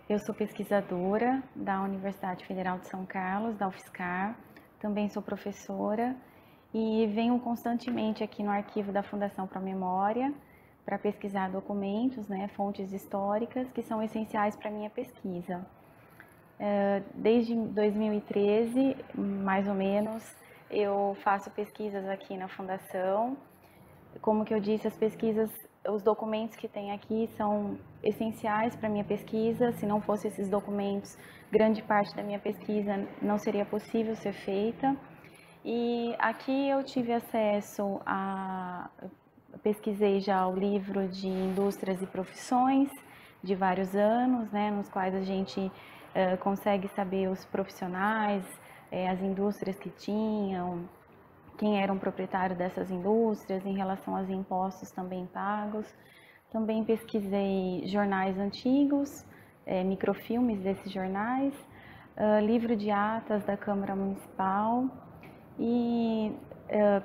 Eu sou pesquisadora da Universidade Federal de São Carlos, da UFSCar, também sou professora e venho constantemente aqui no arquivo da Fundação Pro Memória para pesquisar documentos, fontes históricas que são essenciais para a minha pesquisa. Desde 2013, mais ou menos, eu faço pesquisas aqui na Fundação. Como que eu disse, as pesquisas, os documentos que tem aqui são essenciais para a minha pesquisa. Se não fossem esses documentos, grande parte da minha pesquisa não seria possível ser feita. E aqui eu tive acesso pesquisei já o livro de Indústrias e Profissões, de vários anos, nos quais a gente consegue saber os profissionais, as indústrias que tinham, quem era o proprietário dessas indústrias, em relação aos impostos também pagos. Também pesquisei jornais antigos, microfilmes desses jornais, livro de atas da Câmara Municipal e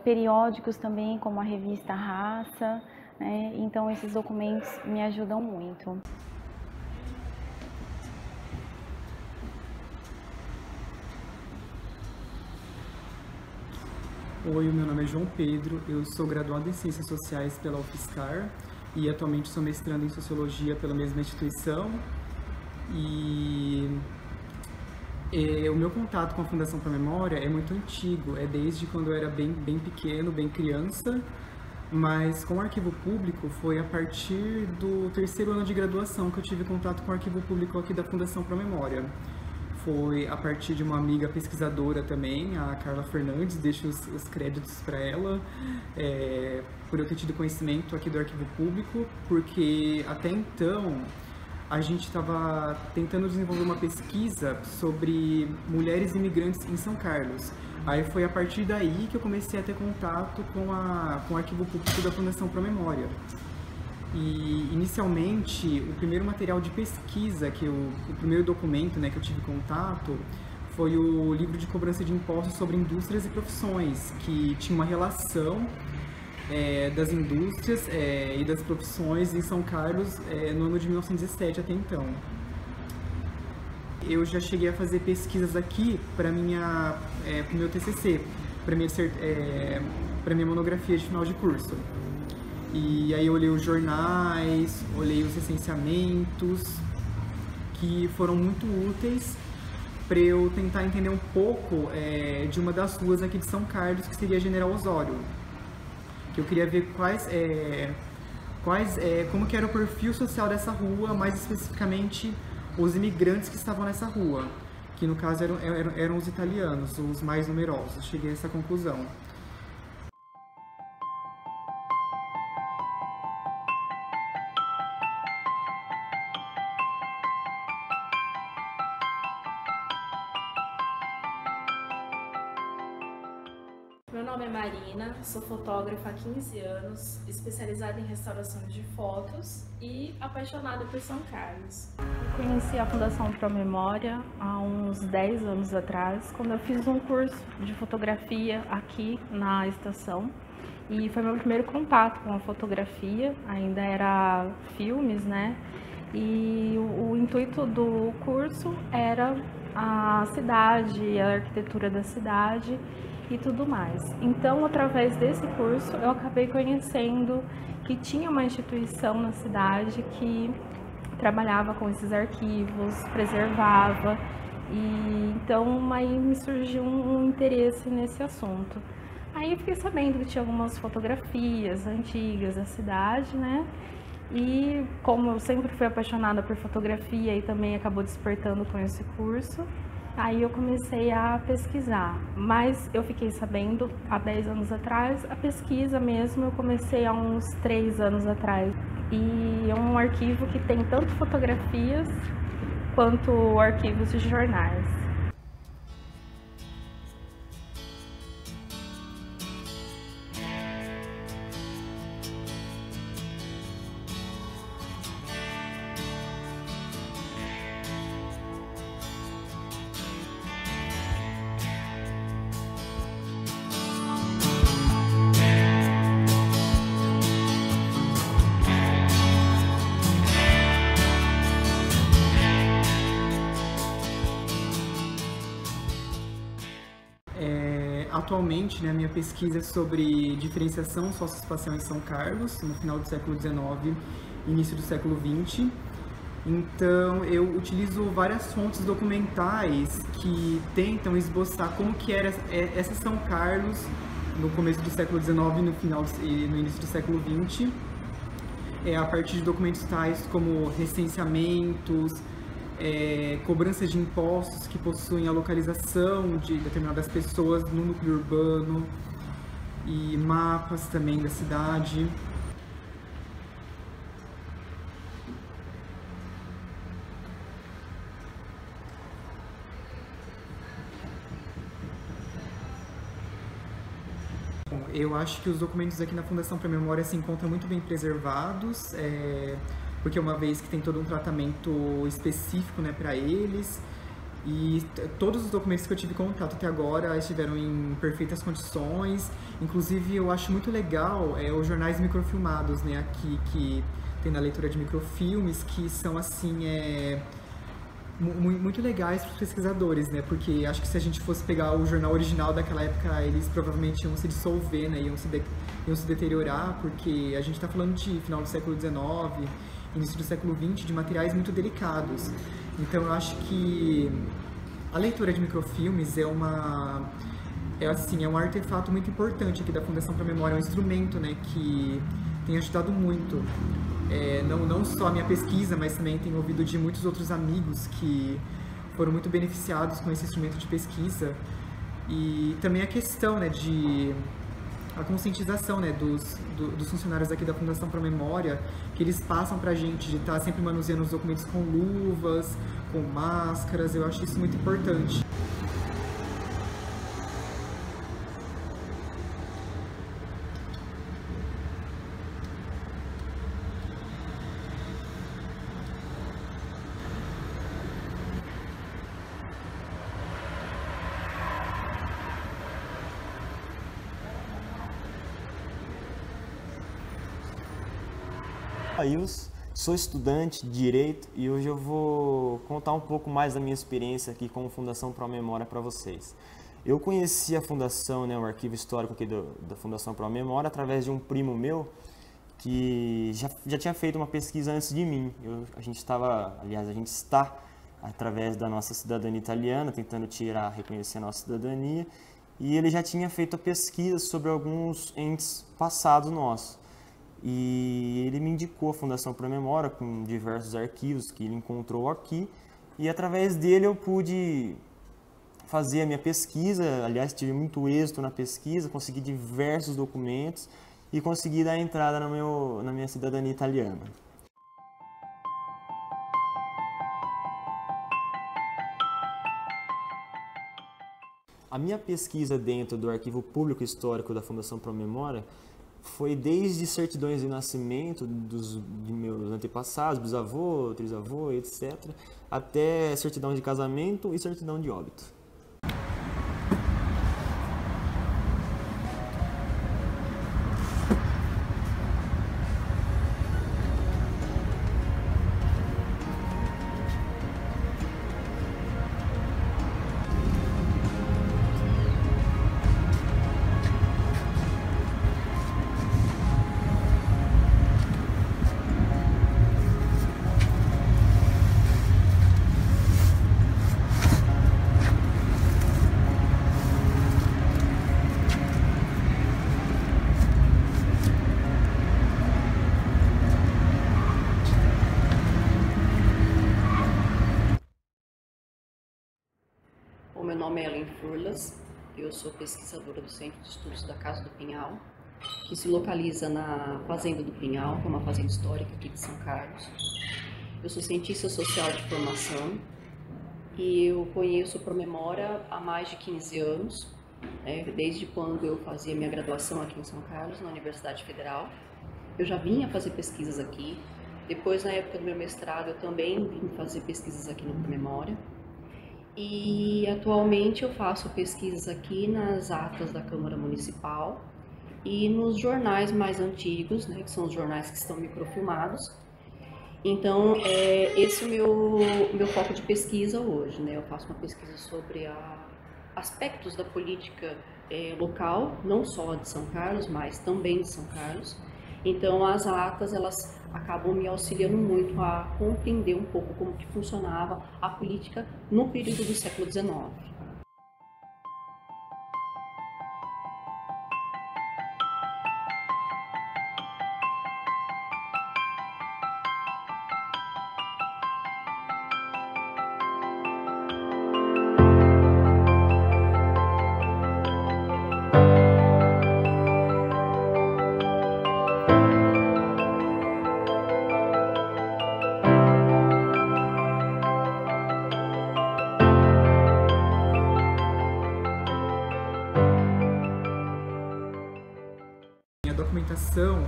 periódicos também, como a revista Raça, Então esses documentos me ajudam muito. Oi, meu nome é João Pedro, eu sou graduado em Ciências Sociais pela UFSCar e atualmente sou mestrando em Sociologia pela mesma instituição. O meu contato com a Fundação Pro Memória é muito antigo, é desde quando eu era bem pequeno, bem criança, mas com o arquivo público foi a partir do terceiro ano de graduação que eu tive contato com o arquivo público aqui da Fundação Pro Memória. Foi a partir de uma amiga pesquisadora também, a Carla Fernandes, deixo os créditos para ela, por eu ter tido conhecimento aqui do arquivo público, porque até então a gente estava tentando desenvolver uma pesquisa sobre mulheres imigrantes em São Carlos. Aí foi a partir daí que eu comecei a ter contato com o arquivo público da Fundação Pro Memória. E inicialmente o primeiro material de pesquisa, o primeiro documento que eu tive contato, foi o livro de cobrança de impostos sobre indústrias e profissões, que tinha uma relação das indústrias e das profissões em São Carlos no ano de 1917 até então. Eu já cheguei a fazer pesquisas aqui para o meu TCC, para minha monografia de final de curso. E aí eu olhei os jornais, olhei os recenseamentos, que foram muito úteis para eu tentar entender um pouco de uma das ruas aqui de São Carlos, que seria General Osório. Que eu queria ver como que era o perfil social dessa rua, mais especificamente os imigrantes que estavam nessa rua, que no caso eram os italianos, os mais numerosos. Cheguei a essa conclusão. Meu nome é Marina, sou fotógrafa há 15 anos, especializada em restaurações de fotos e apaixonada por São Carlos. Eu conheci a Fundação Pro Memória há uns 10 anos atrás, quando eu fiz um curso de fotografia aqui na estação. E foi meu primeiro contato com a fotografia, ainda era filmes, E o intuito do curso era a cidade, a arquitetura da cidade e tudo mais. Então, através desse curso, eu acabei conhecendo que tinha uma instituição na cidade que trabalhava com esses arquivos, preservava, e então aí me surgiu um interesse nesse assunto. Aí eu fiquei sabendo que tinha algumas fotografias antigas da cidade, E como eu sempre fui apaixonada por fotografia e também acabou despertando com esse curso, aí eu comecei a pesquisar, mas eu fiquei sabendo há 10 anos atrás, a pesquisa mesmo eu comecei há uns 3 anos atrás. E é um arquivo que tem tanto fotografias quanto arquivos de jornais. atualmente, né, a minha pesquisa é sobre diferenciação socioespacial em São Carlos, no final do século XIX, início do século XX. Então, eu utilizo várias fontes documentais que tentam esboçar como que era essa São Carlos no começo do século XIX e no início do século XX, a partir de documentos tais como recenseamentos, cobrança de impostos que possuem a localização de determinadas pessoas no núcleo urbano e mapas também da cidade. Eu acho que os documentos aqui na Fundação para a Memória se encontram muito bem preservados, porque uma vez que tem todo um tratamento específico, né, para eles, e todos os documentos que eu tive contato até agora estiveram em perfeitas condições. Inclusive, eu acho muito legal os jornais microfilmados, né, aqui que tem na leitura de microfilmes, que são assim muito legais para os pesquisadores, né? Porque acho que se a gente fosse pegar o jornal original daquela época, eles provavelmente iam se dissolver, né? Iam se deteriorar, porque a gente está falando de final do século XIX, início do século XX, de materiais muito delicados. Então, eu acho que a leitura de microfilmes é um artefato muito importante aqui da Fundação para a Memória, é um instrumento, né, que tem ajudado muito. Não só a minha pesquisa, mas também tenho ouvido de muitos outros amigos que foram muito beneficiados com esse instrumento de pesquisa. E também a questão, né, a conscientização, né, dos funcionários aqui da Fundação para a Memória, que eles passam para a gente de estar sempre manuseando os documentos com luvas, com máscaras. Eu acho isso muito importante. Sou estudante de Direito e hoje eu vou contar um pouco mais da minha experiência aqui com a Fundação Pro Memória para vocês. Eu conheci a Fundação, né, o arquivo histórico aqui da Fundação Pro Memória através de um primo meu que já tinha feito uma pesquisa antes de mim. A gente está, através da nossa cidadania italiana, tentando reconhecer a nossa cidadania, e ele já tinha feito a pesquisa sobre alguns entes passados nossos. E ele me indicou a Fundação Pro Memória com diversos arquivos que ele encontrou aqui, e através dele eu pude fazer a minha pesquisa. Aliás, tive muito êxito na pesquisa, consegui diversos documentos e consegui dar entrada na minha cidadania italiana. A minha pesquisa dentro do Arquivo Público Histórico da Fundação Pro Memória foi desde certidões de nascimento de meus antepassados, bisavô, trisavô, etc., até certidão de casamento e certidão de óbito. Meu nome é Ellen Furlas, eu sou pesquisadora do Centro de Estudos da Casa do Pinhal, que se localiza na Fazenda do Pinhal, que é uma fazenda histórica aqui de São Carlos. Eu sou cientista social de formação e eu conheço a Pro Memória há mais de 15 anos, né, desde quando eu fazia minha graduação aqui em São Carlos, na Universidade Federal. Eu já vinha fazer pesquisas aqui. Depois, na época do meu mestrado, eu também vim fazer pesquisas aqui no Pro Memória. E atualmente eu faço pesquisas aqui nas atas da Câmara Municipal e nos jornais mais antigos, né, que são os jornais que estão microfilmados. Então, esse é o meu foco de pesquisa hoje, né? Eu faço uma pesquisa sobre aspectos da política local, não só de São Carlos, mas também de São Carlos. Então as atas, elas acabam me auxiliando muito a compreender um pouco como que funcionava a política no período do século XIX. A documentação,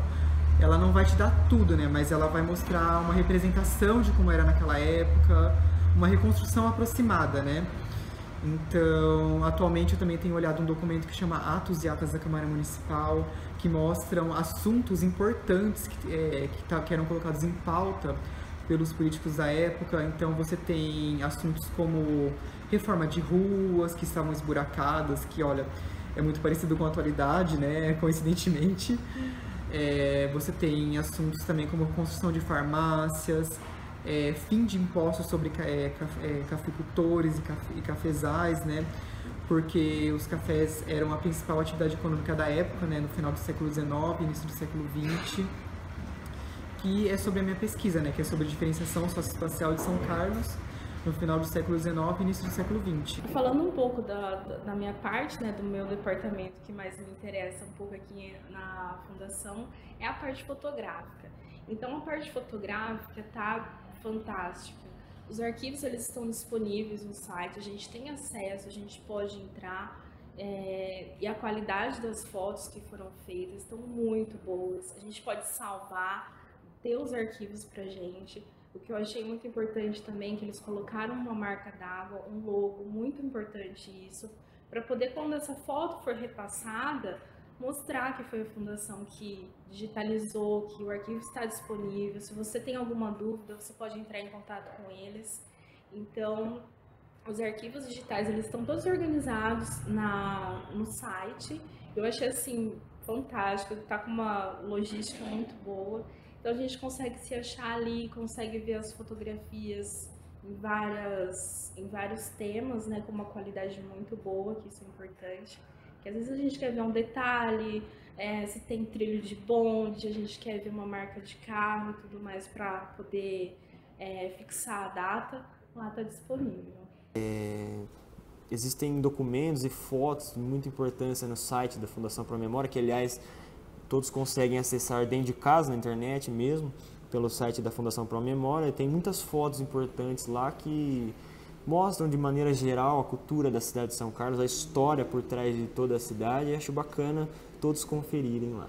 ela não vai te dar tudo, né? Mas ela vai mostrar uma representação de como era naquela época, uma reconstrução aproximada, né? Então, atualmente eu também tenho olhado um documento que chama Atos e Atas da Câmara Municipal, que mostram assuntos importantes que eram colocados em pauta pelos políticos da época. Então você tem assuntos como reforma de ruas que estavam esburacadas, que olha, é muito parecido com a atualidade, né? Coincidentemente. Você tem assuntos também como construção de farmácias, fim de impostos sobre cafeicultores e cafezais, né? Porque os cafés eram a principal atividade econômica da época, né? No final do século XIX, início do século XX. Que é sobre a minha pesquisa, né? Que é sobre a diferenciação socioespacial de São Carlos no final do século XIX e início do século XX. Falando um pouco da minha parte, né, do meu departamento, que mais me interessa um pouco aqui na Fundação, é a parte fotográfica. Então, a parte fotográfica tá fantástica. Os arquivos, eles estão disponíveis no site, a gente tem acesso, a gente pode entrar, e a qualidade das fotos que foram feitas estão muito boas. A gente pode salvar, ter os arquivos pra gente. O que eu achei muito importante também é que eles colocaram uma marca d'água, um logo, muito importante isso, para poder, quando essa foto for repassada, mostrar que foi a Fundação que digitalizou, que o arquivo está disponível. Se você tem alguma dúvida, você pode entrar em contato com eles. Então, os arquivos digitais, eles estão todos organizados no site. Eu achei, assim, fantástico, está com uma logística muito boa. Então a gente consegue se achar ali, consegue ver as fotografias em vários temas, né, com uma qualidade muito boa, que isso é importante. Porque às vezes a gente quer ver um detalhe, se tem trilho de bonde, a gente quer ver uma marca de carro e tudo mais para poder fixar a data, lá está disponível. Existem documentos e fotos de muita importância no site da Fundação Promemória, que aliás todos conseguem acessar dentro de casa, na internet mesmo, pelo site da Fundação Promemória. Tem muitas fotos importantes lá que mostram de maneira geral a cultura da cidade de São Carlos, a história por trás de toda a cidade, e acho bacana todos conferirem lá.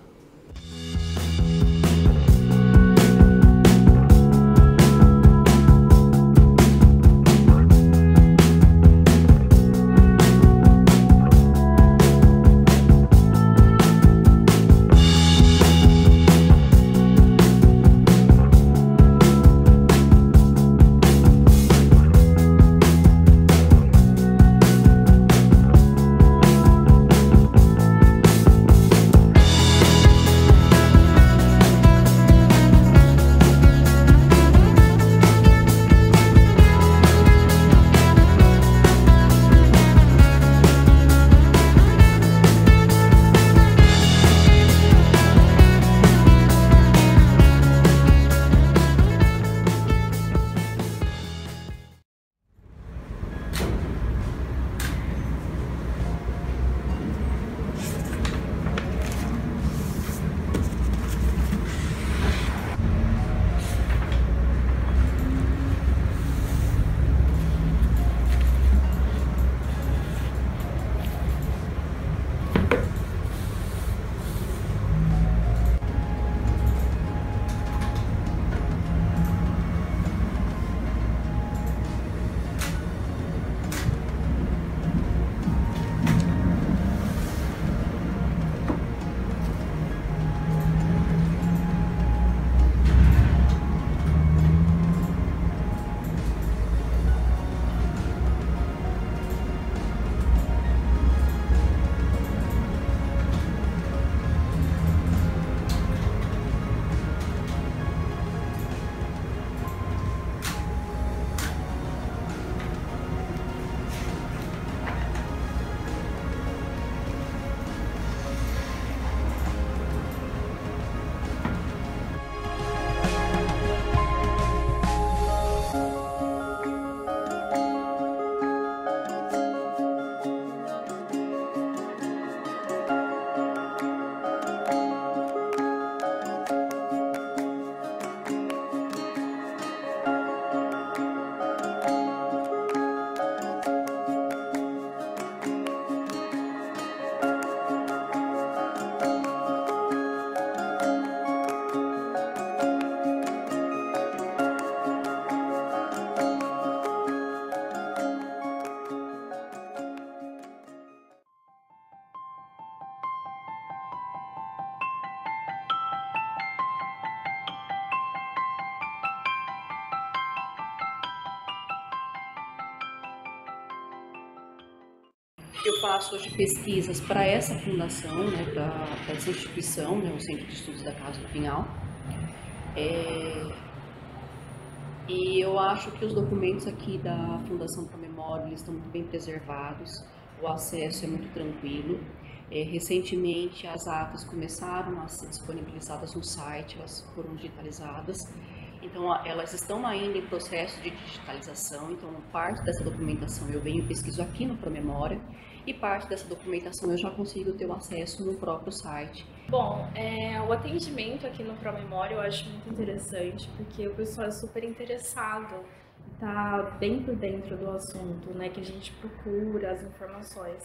Eu faço hoje pesquisas para essa fundação, né, para essa instituição, né, o Centro de Estudos da Casa do Pinhal. E eu acho que os documentos aqui da Fundação Pro Memória, eles estão muito bem preservados, o acesso é muito tranquilo. Recentemente as atas começaram a ser disponibilizadas no site, elas foram digitalizadas. Então, elas estão ainda em processo de digitalização, então parte dessa documentação eu venho e pesquiso aqui no ProMemória e parte dessa documentação eu já consigo ter o acesso no próprio site. Bom, o atendimento aqui no ProMemória eu acho muito interessante, porque o pessoal é super interessado, tá bem por dentro do assunto, né, que a gente procura as informações.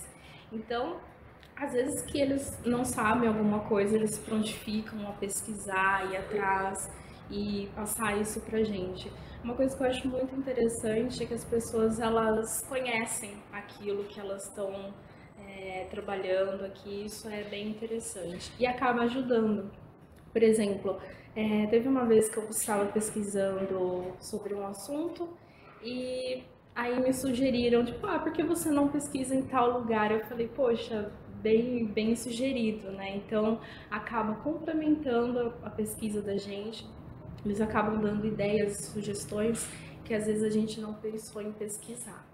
Então, às vezes que eles não sabem alguma coisa, eles se prontificam a pesquisar, ir atrás e passar isso pra gente. Uma coisa que eu acho muito interessante é que as pessoas, elas conhecem aquilo que elas estão trabalhando aqui, isso é bem interessante e acaba ajudando. Por exemplo, teve uma vez que eu estava pesquisando sobre um assunto e aí me sugeriram, tipo, por que você não pesquisa em tal lugar? Eu falei, poxa, bem sugerido, né? Então, acaba complementando a pesquisa da gente. Eles acabam dando ideias, sugestões que às vezes a gente não pensou em pesquisar.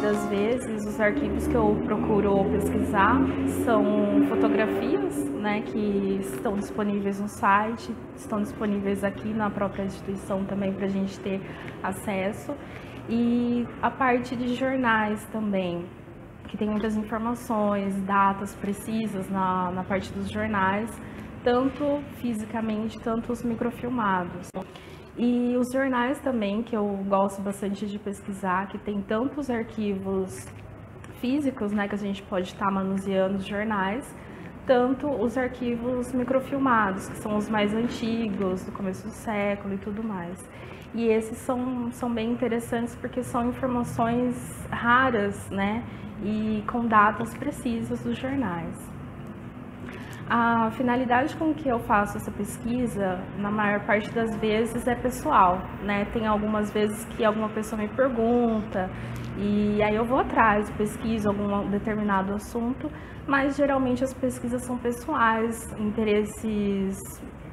Das vezes, os arquivos que eu procuro pesquisar são fotografias, né, que estão disponíveis no site, estão disponíveis aqui na própria instituição também para a gente ter acesso, e a parte de jornais também, que tem muitas informações, datas precisas na parte dos jornais, tanto fisicamente, tanto os microfilmados. E os jornais também, que eu gosto bastante de pesquisar, que tem tantos arquivos físicos, né, que a gente pode estar manuseando os jornais, tanto os arquivos microfilmados, que são os mais antigos, do começo do século e tudo mais. E esses são bem interessantes porque são informações raras, né, e com datas precisas dos jornais. A finalidade com que eu faço essa pesquisa, na maior parte das vezes, é pessoal, né? Tem algumas vezes que alguma pessoa me pergunta e aí eu vou atrás, pesquiso algum determinado assunto, mas geralmente as pesquisas são pessoais, interesses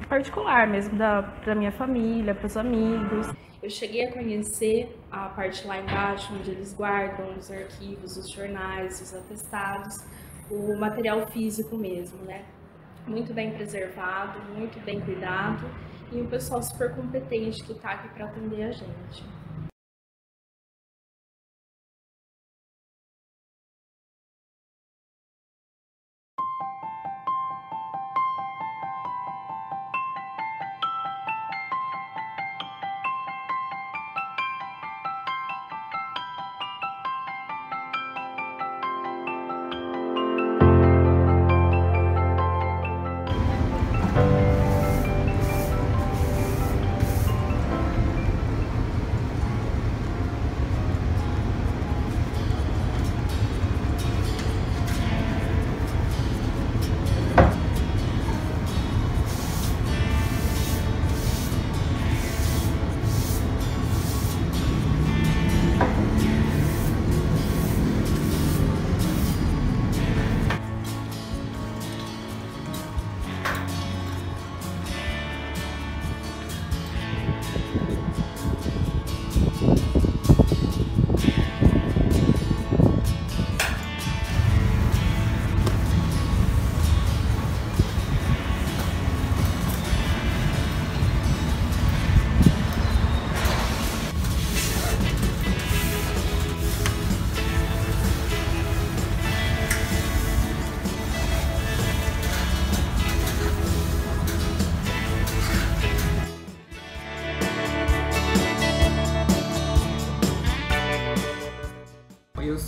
particular mesmo da minha família, para os amigos. Eu cheguei a conhecer a parte lá embaixo, onde eles guardam os arquivos, os jornais, os atestados, o material físico mesmo, né? Muito bem preservado, muito bem cuidado e um pessoal super competente que está aqui para atender a gente.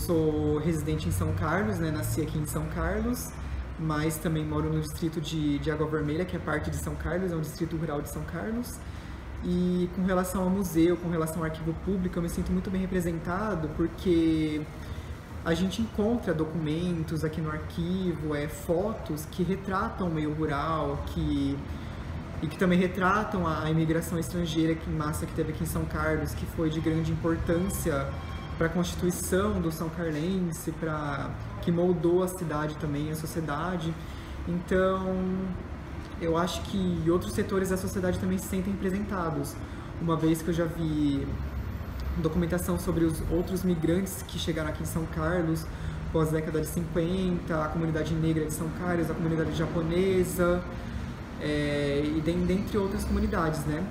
sou residente em São Carlos, né? Nasci aqui em São Carlos, mas também moro no distrito de Água Vermelha, que é parte de São Carlos, é um distrito rural de São Carlos. E com relação ao museu, com relação ao arquivo público, eu me sinto muito bem representado, porque a gente encontra documentos aqui no arquivo, fotos que retratam o meio rural, e que também retratam a imigração estrangeira em massa que teve aqui em São Carlos, que foi de grande importância para a constituição do São Carlense, que moldou a cidade também, a sociedade. Então, eu acho que outros setores da sociedade também se sentem representados, uma vez que eu já vi documentação sobre os outros migrantes que chegaram aqui em São Carlos pós década de 50, a comunidade negra de São Carlos, a comunidade japonesa, e dentre outras comunidades, né?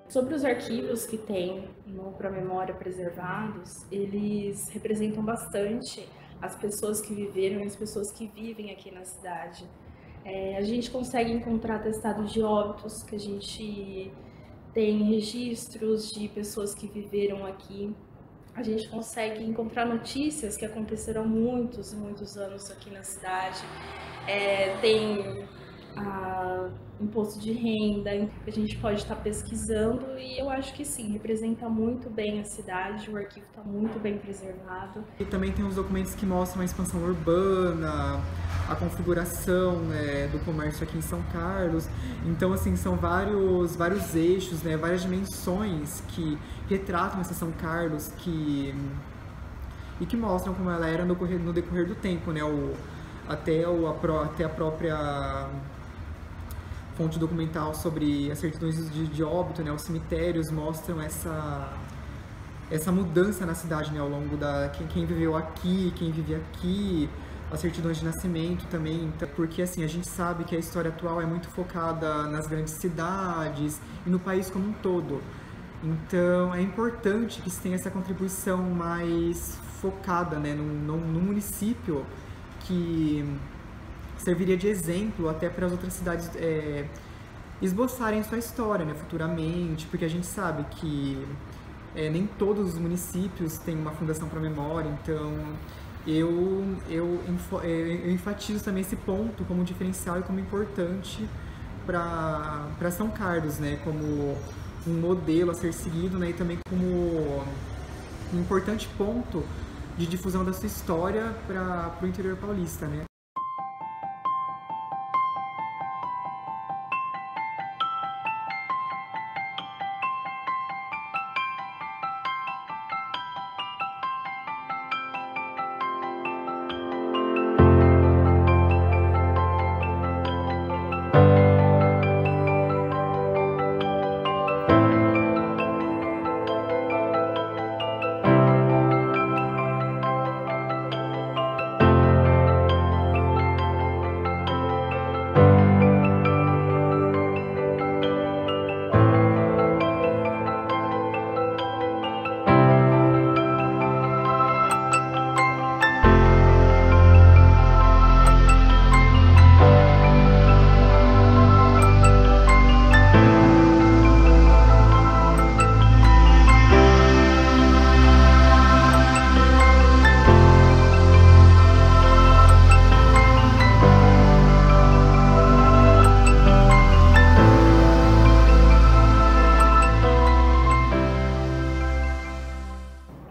Sobre os arquivos que tem no Promemória preservados, eles representam bastante as pessoas que viveram e as pessoas que vivem aqui na cidade. A gente consegue encontrar atestados de óbitos, que a gente tem registros de pessoas que viveram aqui. A gente consegue encontrar notícias que aconteceram há muitos anos aqui na cidade. Tem imposto de renda, a gente pode estar pesquisando, e eu acho que sim, representa muito bem a cidade, o arquivo está muito bem preservado. E também tem os documentos que mostram a expansão urbana, a configuração, né, do comércio aqui em São Carlos. Então, assim, são vários eixos, né, várias dimensões que retratam essa São Carlos e que mostram como ela era no decorrer do tempo, né, até a própria fonte documental sobre as certidões de óbito, né, os cemitérios mostram essa mudança na cidade, né, ao longo quem viveu aqui, quem vive aqui, as certidões de nascimento também, então, porque assim, a gente sabe que a história atual é muito focada nas grandes cidades e no país como um todo. Então é importante que se tenha essa contribuição mais focada, né, num município que serviria de exemplo até para as outras cidades esboçarem sua história, né, futuramente, porque a gente sabe que nem todos os municípios têm uma fundação para a memória, então eu enfatizo também esse ponto como diferencial e como importante para São Carlos, né, como um modelo a ser seguido, né, e também como um importante ponto de difusão da sua história para o interior paulista, né.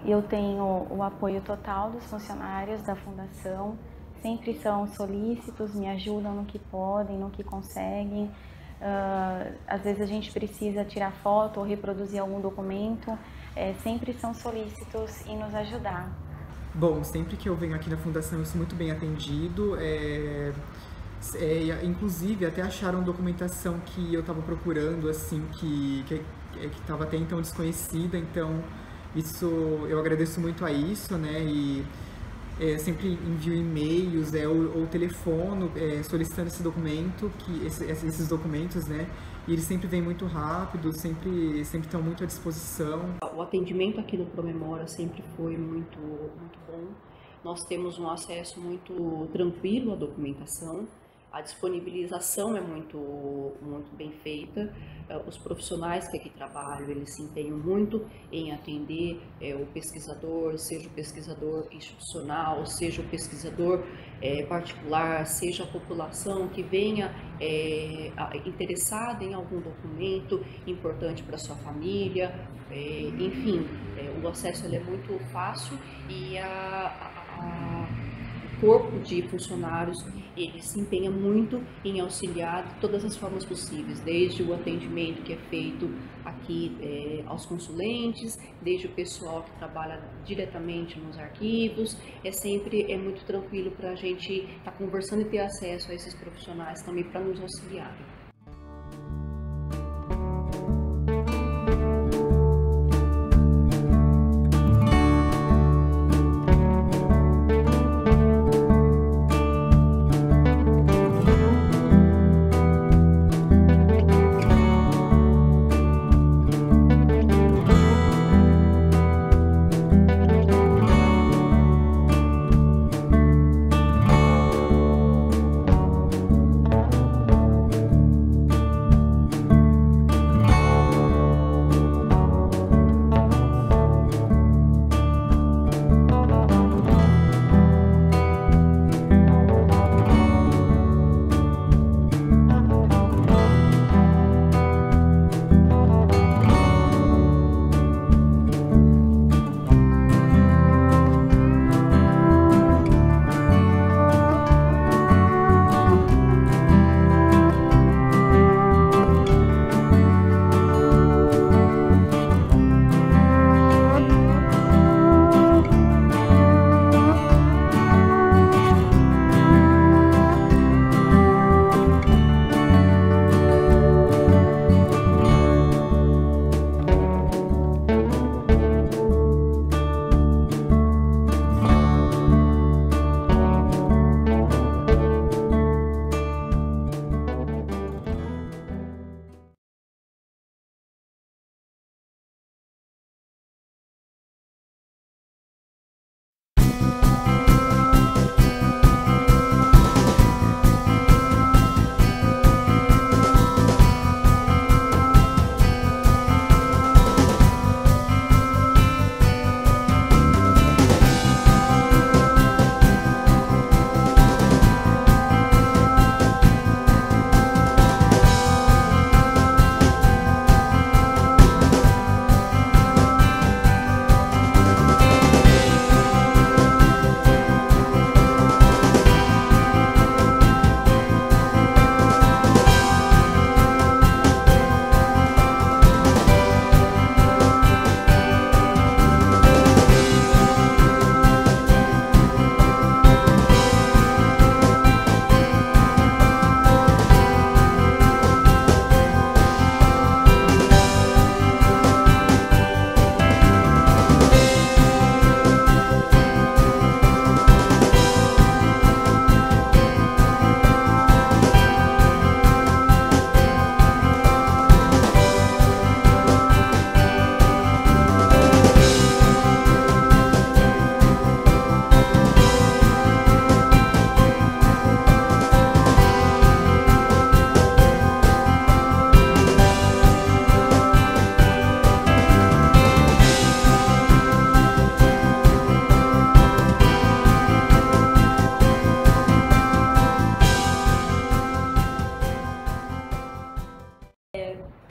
Eu tenho o apoio total dos funcionários da Fundação, sempre são solícitos, me ajudam no que podem, no que conseguem. Às vezes a gente precisa tirar foto ou reproduzir algum documento, sempre são solícitos em nos ajudar. Bom, sempre que eu venho aqui na Fundação eu sou muito bem atendido, inclusive até acharam documentação que eu estava procurando, assim, que estava até então desconhecida, então isso, eu agradeço muito a isso, né, e sempre envio e-mails ou telefono solicitando esse documento, esses documentos, né? E eles sempre vêm muito rápido, sempre estão muito à disposição. O atendimento aqui no Promemória sempre foi muito bom. Nós temos um acesso muito tranquilo à documentação. A disponibilização é muito bem feita. Os profissionais que aqui trabalham, eles se empenham muito em atender o pesquisador, seja o pesquisador institucional, seja o pesquisador particular, seja a população que venha interessada em algum documento importante para sua família. Enfim, o acesso é muito fácil e o corpo de funcionários ele se empenha muito em auxiliar de todas as formas possíveis, desde o atendimento que é feito aqui aos consulentes, desde o pessoal que trabalha diretamente nos arquivos. É muito tranquilo para a gente estar conversando e ter acesso a esses profissionais também para nos auxiliarem.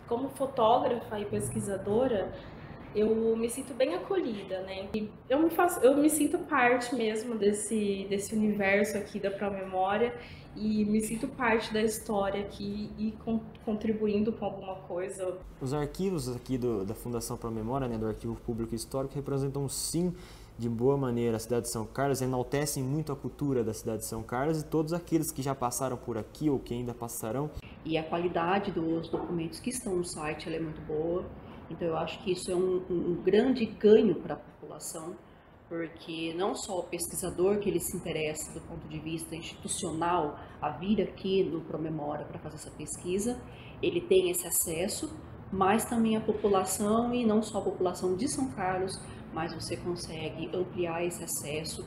Como fotógrafa e pesquisadora, eu me sinto bem acolhida, né? E eu me sinto parte mesmo desse universo aqui da Promemória e me sinto parte da história aqui e contribuindo com alguma coisa. Os arquivos aqui da Fundação Promemória, né, do Arquivo Público Histórico, representam sim de boa maneira a cidade de São Carlos, enaltecem muito a cultura da cidade de São Carlos e todos aqueles que já passaram por aqui ou que ainda passarão. E a qualidade dos documentos que estão no site ela é muito boa, então eu acho que isso é um grande ganho para a população, porque não só o pesquisador que ele se interessa do ponto de vista institucional a vir aqui no Promemória para fazer essa pesquisa, ele tem esse acesso, mas também a população, e não só a população de São Carlos, mas você consegue ampliar esse acesso,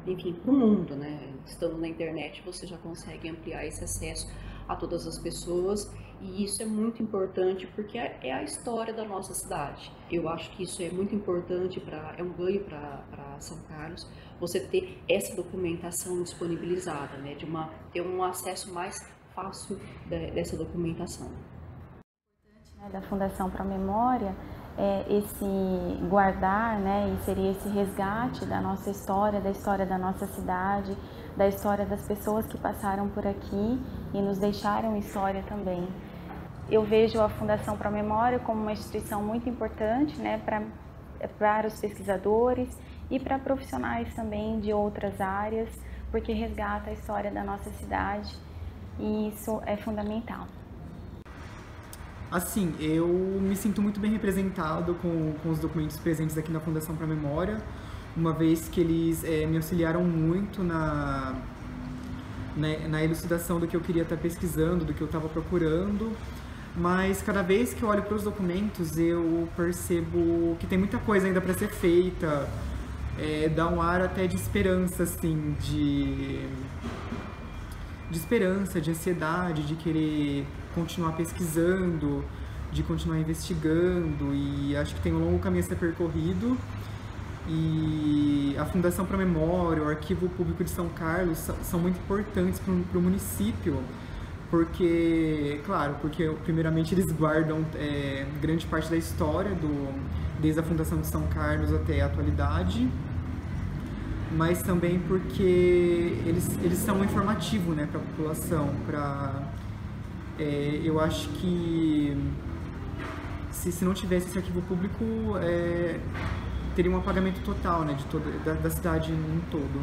enfim, para o mundo, né? Estando na internet, você já consegue ampliar esse acesso a todas as pessoas, e isso é muito importante porque é a história da nossa cidade. Eu acho que isso é muito importante, é um ganho para São Carlos, você ter essa documentação disponibilizada, né? Ter um acesso mais fácil dessa documentação. Da Fundação Promemória esse guardar, né, e seria esse resgate da nossa história, da história da nossa cidade, da história das pessoas que passaram por aqui e nos deixaram história também. Eu vejo a Fundação Promemória como uma instituição muito importante, né, para os pesquisadores e para profissionais também de outras áreas, porque resgata a história da nossa cidade e isso é fundamental. Assim, eu me sinto muito bem representado com os documentos presentes aqui na Fundação Promemória, uma vez que eles me auxiliaram muito na elucidação do que eu queria estar pesquisando, do que eu estava procurando, mas cada vez que eu olho para os documentos eu percebo que tem muita coisa ainda para ser feita, dá um ar até de esperança, assim, de esperança, de ansiedade, de querer continuar pesquisando, de continuar investigando, e acho que tem um longo caminho a ser percorrido. E a Fundação Promemória, o Arquivo Público de São Carlos são muito importantes para o município, porque, claro, porque primeiramente eles guardam grande parte da história, desde a fundação de São Carlos até a atualidade, mas também porque eles são um informativo, né, para a população. Eu acho que se não tivesse esse arquivo público, teria um apagamento total, né, da cidade em um todo.